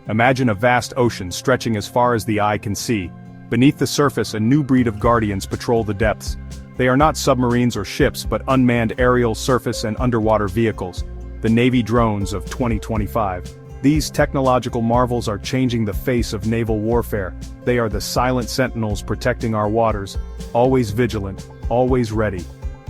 Imagine a vast ocean stretching as far as the eye can see. Beneath the surface, a new breed of guardians patrol the depths. They are not submarines or ships but unmanned aerial, surface and underwater vehicles. The Navy drones of 2025. These technological marvels are changing the face of naval warfare. They are the silent sentinels protecting our waters, always vigilant, always ready.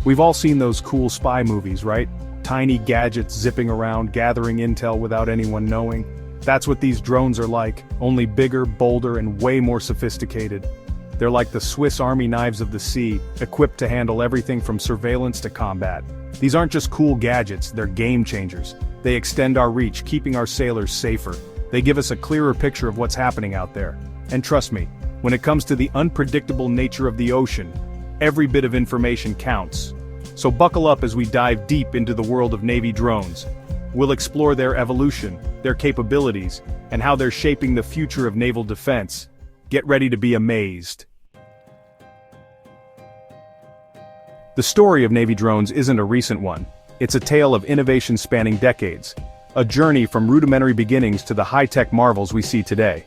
We've all seen those cool spy movies, right? Tiny gadgets zipping around, gathering intel without anyone knowing. That's what these drones are like, only bigger, bolder, and way more sophisticated. They're like the Swiss Army knives of the sea, equipped to handle everything from surveillance to combat. These aren't just cool gadgets, they're game changers. They extend our reach, keeping our sailors safer. They give us a clearer picture of what's happening out there. And trust me, when it comes to the unpredictable nature of the ocean, every bit of information counts. So buckle up as we dive deep into the world of Navy drones. We'll explore their evolution, their capabilities, and how they're shaping the future of naval defense. Get ready to be amazed. The story of Navy drones isn't a recent one. It's a tale of innovation spanning decades. A journey from rudimentary beginnings to the high-tech marvels we see today.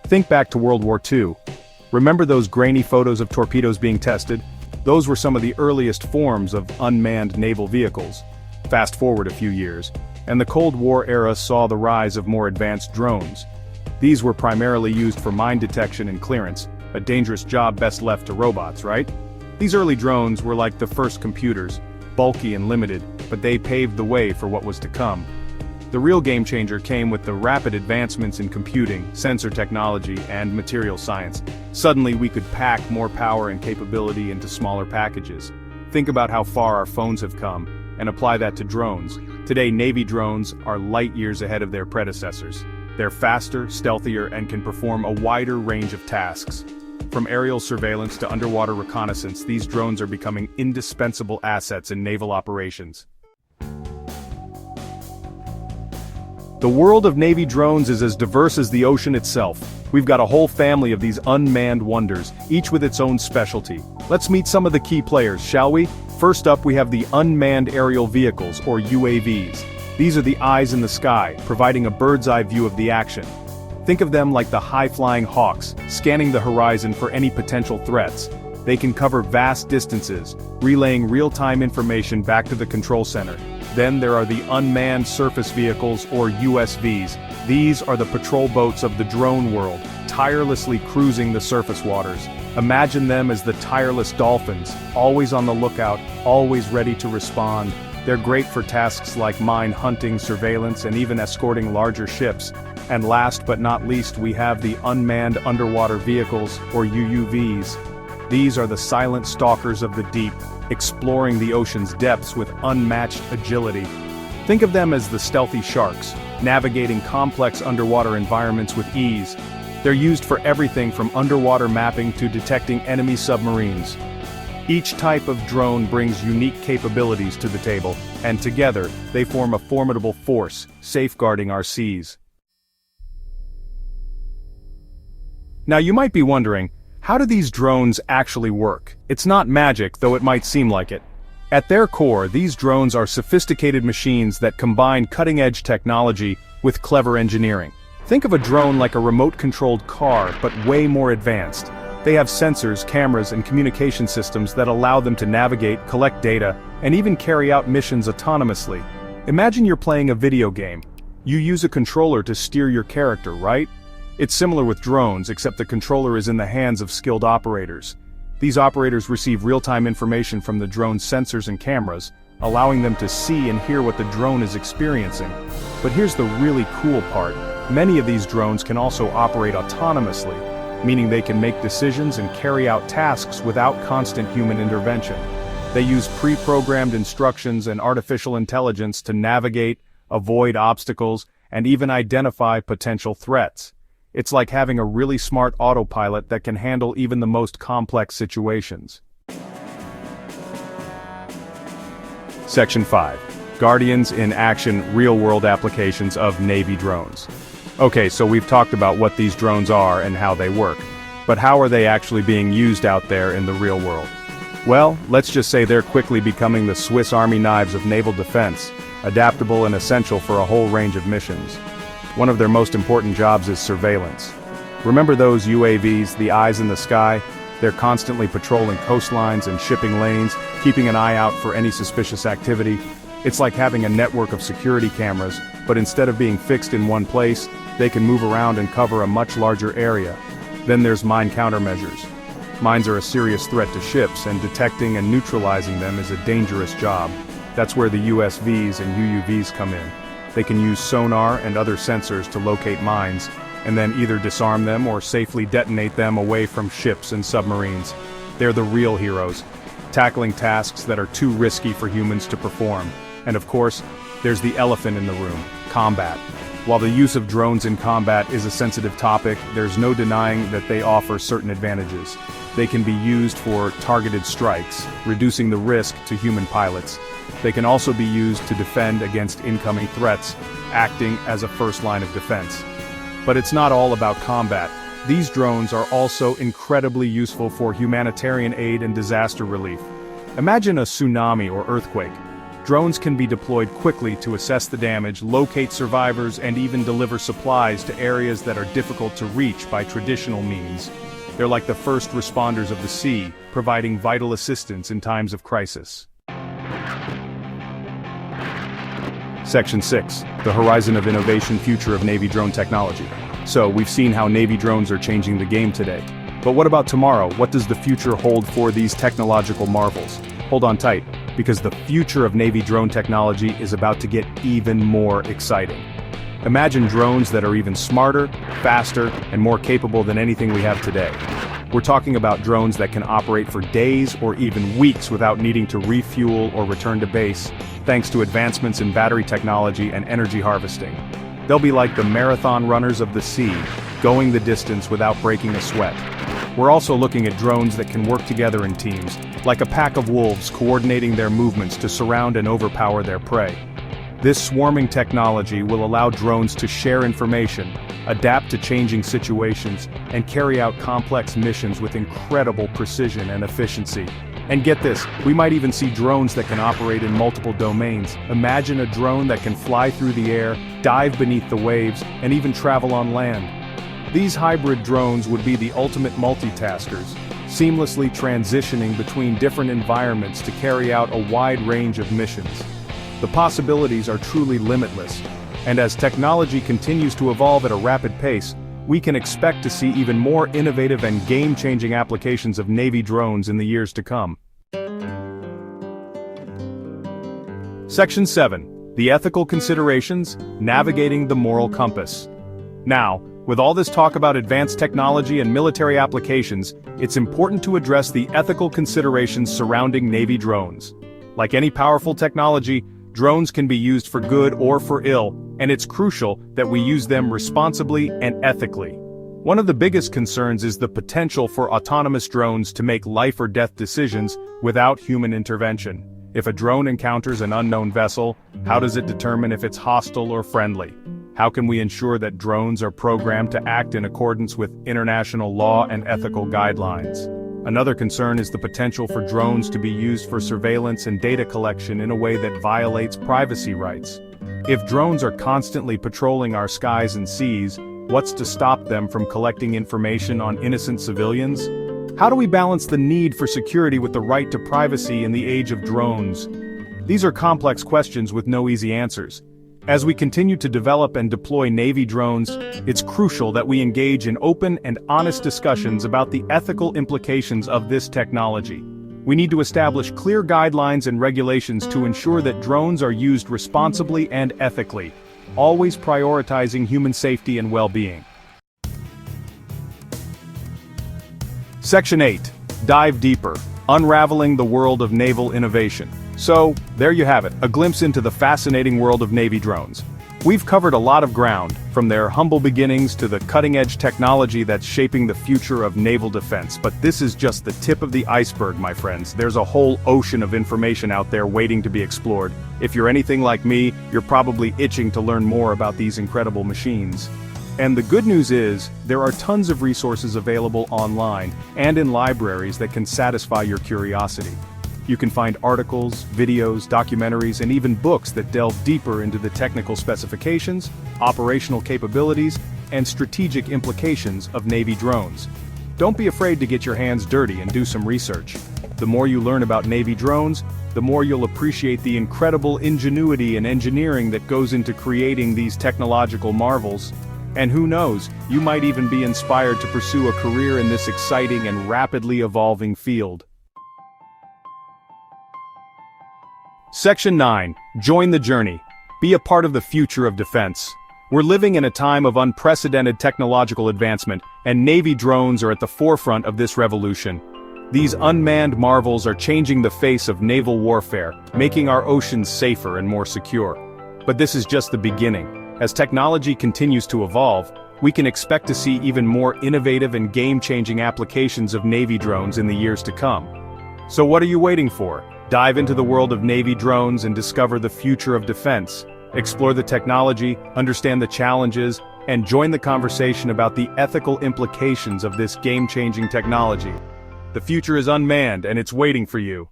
Think back to World War II. Remember those grainy photos of torpedoes being tested? Those were some of the earliest forms of unmanned naval vehicles. Fast forward a few years, and the Cold War era saw the rise of more advanced drones. These were primarily used for mine detection and clearance, a dangerous job best left to robots, right? These early drones were like the first computers, bulky and limited, but they paved the way for what was to come. The real game changer came with the rapid advancements in computing, sensor technology, and material science. Suddenly we could pack more power and capability into smaller packages. Think about how far our phones have come, and apply that to drones. Today, Navy drones are light years ahead of their predecessors. They're faster, stealthier, and can perform a wider range of tasks. From aerial surveillance to underwater reconnaissance, these drones are becoming indispensable assets in naval operations. The world of Navy drones is as diverse as the ocean itself. We've got a whole family of these unmanned wonders, each with its own specialty. Let's meet some of the key players, shall we? First up, we have the unmanned aerial vehicles, or UAVs. These are the eyes in the sky, providing a bird's-eye view of the action. Think of them like the high-flying hawks, scanning the horizon for any potential threats. They can cover vast distances, relaying real-time information back to the control center. Then there are the unmanned surface vehicles, or USVs. These are the patrol boats of the drone world, tirelessly cruising the surface waters. Imagine them as the tireless dolphins, always on the lookout, always ready to respond. They're great for tasks like mine hunting, surveillance, and even escorting larger ships. And last but not least, we have the unmanned underwater vehicles, or UUVs. These are the silent stalkers of the deep, exploring the ocean's depths with unmatched agility. Think of them as the stealthy sharks, navigating complex underwater environments with ease. They're used for everything from underwater mapping to detecting enemy submarines. Each type of drone brings unique capabilities to the table, and together, they form a formidable force, safeguarding our seas. Now you might be wondering, how do these drones actually work? It's not magic, though it might seem like it. At their core, these drones are sophisticated machines that combine cutting-edge technology with clever engineering. Think of a drone like a remote-controlled car, but way more advanced. They have sensors, cameras, and communication systems that allow them to navigate, collect data, and even carry out missions autonomously. Imagine you're playing a video game. You use a controller to steer your character, right? It's similar with drones, except the controller is in the hands of skilled operators. These operators receive real-time information from the drone's sensors and cameras, allowing them to see and hear what the drone is experiencing. But here's the really cool part. Many of these drones can also operate autonomously, meaning they can make decisions and carry out tasks without constant human intervention. They use pre-programmed instructions and artificial intelligence to navigate, avoid obstacles, and even identify potential threats. It's like having a really smart autopilot that can handle even the most complex situations. Section 5. Guardians in Action, Real-World Applications of Navy Drones. Okay, so we've talked about what these drones are and how they work. But how are they actually being used out there in the real world? Well, let's just say they're quickly becoming the Swiss Army knives of naval defense, adaptable and essential for a whole range of missions. One of their most important jobs is surveillance. Remember those UAVs, the eyes in the sky? They're constantly patrolling coastlines and shipping lanes, keeping an eye out for any suspicious activity. It's like having a network of security cameras, but instead of being fixed in one place, they can move around and cover a much larger area. Then there's mine countermeasures. Mines are a serious threat to ships, and detecting and neutralizing them is a dangerous job. That's where the USVs and UUVs come in. They can use sonar and other sensors to locate mines, and then either disarm them or safely detonate them away from ships and submarines. They're the real heroes, tackling tasks that are too risky for humans to perform. And of course, there's the elephant in the room, combat. While the use of drones in combat is a sensitive topic, there's no denying that they offer certain advantages. They can be used for targeted strikes, reducing the risk to human pilots. They can also be used to defend against incoming threats, acting as a first line of defense. But it's not all about combat. These drones are also incredibly useful for humanitarian aid and disaster relief. Imagine a tsunami or earthquake. Drones can be deployed quickly to assess the damage, locate survivors, and even deliver supplies to areas that are difficult to reach by traditional means. They're like the first responders of the sea, providing vital assistance in times of crisis. Section 6. The Horizon of Innovation Future of Navy Drone Technology. So, we've seen how Navy drones are changing the game today. But what about tomorrow? What does the future hold for these technological marvels? Hold on tight, because the future of Navy drone technology is about to get even more exciting. Imagine drones that are even smarter, faster, and more capable than anything we have today. We're talking about drones that can operate for days or even weeks without needing to refuel or return to base, thanks to advancements in battery technology and energy harvesting. They'll be like the marathon runners of the sea, going the distance without breaking a sweat. We're also looking at drones that can work together in teams, like a pack of wolves coordinating their movements to surround and overpower their prey. This swarming technology will allow drones to share information, adapt to changing situations, and carry out complex missions with incredible precision and efficiency. And get this, we might even see drones that can operate in multiple domains. Imagine a drone that can fly through the air, dive beneath the waves, and even travel on land. These hybrid drones would be the ultimate multitaskers, seamlessly transitioning between different environments to carry out a wide range of missions. The possibilities are truly limitless, and as technology continues to evolve at a rapid pace, we can expect to see even more innovative and game-changing applications of Navy drones in the years to come. Section 7. The Ethical Considerations, Navigating the Moral Compass. Now, with all this talk about advanced technology and military applications, it's important to address the ethical considerations surrounding Navy drones. Like any powerful technology, drones can be used for good or for ill, and it's crucial that we use them responsibly and ethically. One of the biggest concerns is the potential for autonomous drones to make life or death decisions without human intervention. If a drone encounters an unknown vessel, how does it determine if it's hostile or friendly? How can we ensure that drones are programmed to act in accordance with international law and ethical guidelines? Another concern is the potential for drones to be used for surveillance and data collection in a way that violates privacy rights. If drones are constantly patrolling our skies and seas, what's to stop them from collecting information on innocent civilians? How do we balance the need for security with the right to privacy in the age of drones? These are complex questions with no easy answers. As we continue to develop and deploy Navy drones, it's crucial that we engage in open and honest discussions about the ethical implications of this technology. We need to establish clear guidelines and regulations to ensure that drones are used responsibly and ethically, always prioritizing human safety and well-being. Section 8. Dive deeper. Unraveling the world of naval innovation. So, there you have it, a glimpse into the fascinating world of Navy drones. We've covered a lot of ground, from their humble beginnings to the cutting-edge technology that's shaping the future of naval defense. But this is just the tip of the iceberg, my friends. There's a whole ocean of information out there waiting to be explored. If you're anything like me, you're probably itching to learn more about these incredible machines. And the good news is, there are tons of resources available online and in libraries that can satisfy your curiosity. You can find articles, videos, documentaries, and even books that delve deeper into the technical specifications, operational capabilities, and strategic implications of Navy drones. Don't be afraid to get your hands dirty and do some research. The more you learn about Navy drones, the more you'll appreciate the incredible ingenuity and engineering that goes into creating these technological marvels. And who knows, you might even be inspired to pursue a career in this exciting and rapidly evolving field. Section 9. Join the journey. Be a part of the future of defense. We're living in a time of unprecedented technological advancement, and Navy drones are at the forefront of this revolution. These unmanned marvels are changing the face of naval warfare, making our oceans safer and more secure. But this is just the beginning. As technology continues to evolve, we can expect to see even more innovative and game-changing applications of Navy drones in the years to come. So what are you waiting for? Dive into the world of Navy drones and discover the future of defense. Explore the technology, understand the challenges, and join the conversation about the ethical implications of this game-changing technology. The future is unmanned, and it's waiting for you.